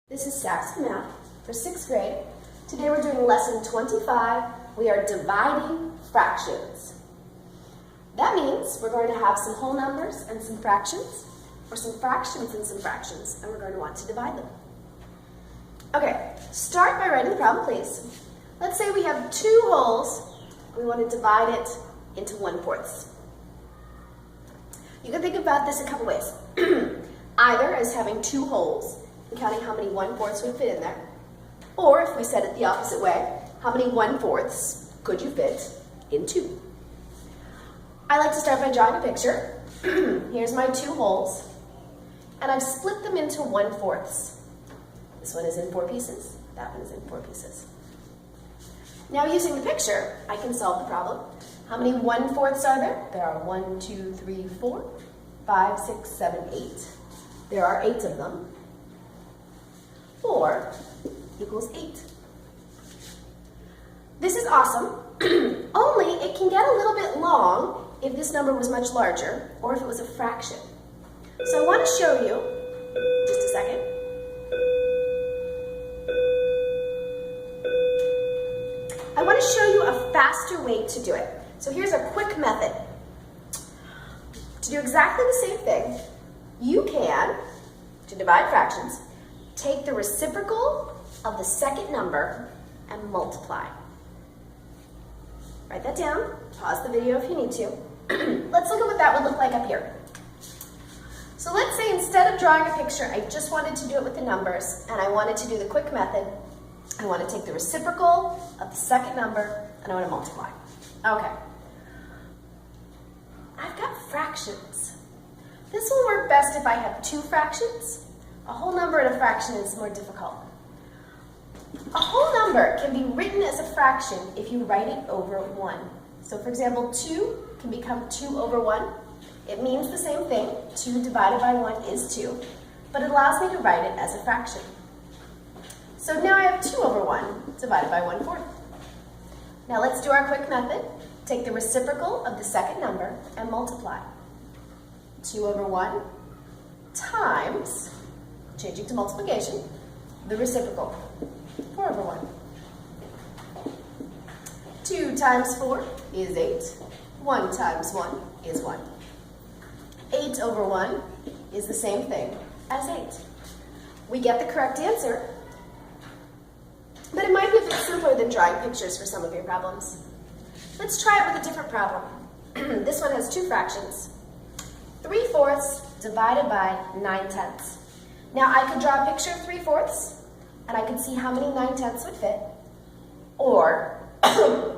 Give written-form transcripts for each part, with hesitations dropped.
This is Saxon Math for 6th grade. Today we're doing lesson 25. We are dividing fractions. That means we're going to have some whole numbers and some fractions, or some fractions and some fractions, and we're going to want to divide them. Okay, start by writing the problem, please. Let's say we have 2 wholes. We want to divide it into 1/4. You can think about this a couple ways. Either as having 2 wholes, and counting how many 1/4 would fit in there. Or if we said it the opposite way, how many 1/4 could you fit in 2? I like to start by drawing a picture. Here's my 2 wholes, and I've split them into 1/4. This one is in 4 pieces, that one is in 4 pieces. Now using the picture, I can solve the problem. How many 1/4 are there? There are 1, 2, 3, 4, 5, 6, 7, 8. There are 8 of them. 4 equals 8. This is awesome, only it can get a little bit long if this number was much larger or if it was a fraction. So I want to show you, just a second. I want to show you a faster way to do it. So here's a quick method. To do exactly the same thing, you can, to divide fractions, take the reciprocal of the second number and multiply. Write that down, pause the video if you need to. Let's look at what that would look like up here. So let's say instead of drawing a picture, I just wanted to do it with the numbers and I wanted to do the quick method. I want to take the reciprocal of the second number and I want to multiply. Okay. I've got fractions. This will work best if I have 2 fractions. A whole number and a fraction is more difficult. A whole number can be written as a fraction if you write it over 1. So for example, 2 can become 2 over 1. It means the same thing. 2 divided by 1 is 2, but it allows me to write it as a fraction. So now I have 2 over 1 divided by 1/4. Now let's do our quick method. Take the reciprocal of the second number and multiply. 2 over 1 times, changing to multiplication, the reciprocal, 4 over 1. 2 times 4 is 8. 1 times 1 is 1. 8 over 1 is the same thing as 8. We get the correct answer, but it might be a bit simpler than drawing pictures for some of your problems. Let's try it with a different problem. This one has 2 fractions. 3/4 divided by 9/10. Now I could draw a picture of 3/4 and I could see how many 9/10 would fit, or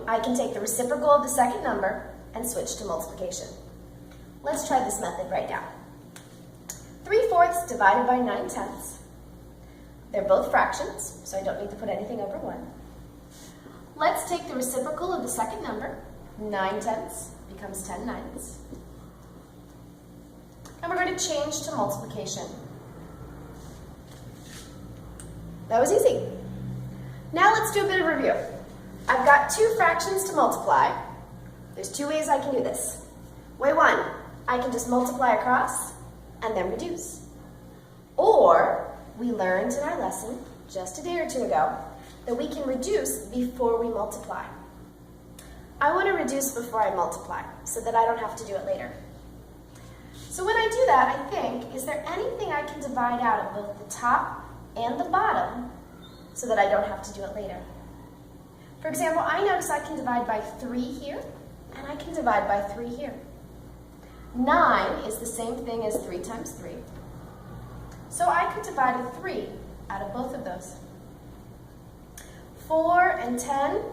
I can take the reciprocal of the second number and switch to multiplication. Let's try this method right now. 3/4 divided by 9/10. They're both fractions, so I don't need to put anything over 1. Let's take the reciprocal of the second number. 9/10 becomes 10/9. And we're going to change to multiplication. That was easy. Now let's do a bit of review. I've got 2 fractions to multiply. There's 2 ways I can do this. Way 1, I can just multiply across and then reduce. Or, we learned in our lesson just a day or 2 ago that we can reduce before we multiply. I want to reduce before I multiply so that I don't have to do it later. So when I do that, I think, is there anything I can divide out of both the top and the bottom so that I don't have to do it later? For example, I notice I can divide by 3 here, and I can divide by 3 here. 9 is the same thing as 3 times 3. So I could divide a 3 out of both of those. 4 and 10,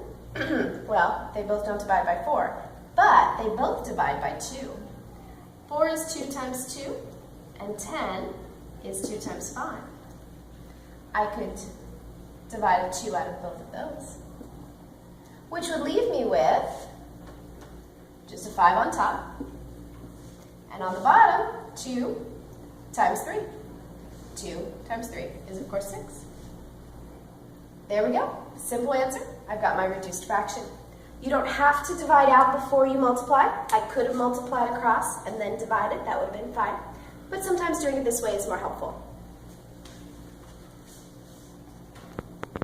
well, they both don't divide by 4, but they both divide by 2. 4 is 2 times 2, and 10 is 2 times 5. I could divide a 2 out of both of those, which would leave me with just a 5 on top, and on the bottom, 2 times 3. 2 times 3 is, of course, 6. There we go. Simple answer. I've got my reduced fraction. You don't have to divide out before you multiply. I could have multiplied across and then divided. That would have been fine. But sometimes doing it this way is more helpful.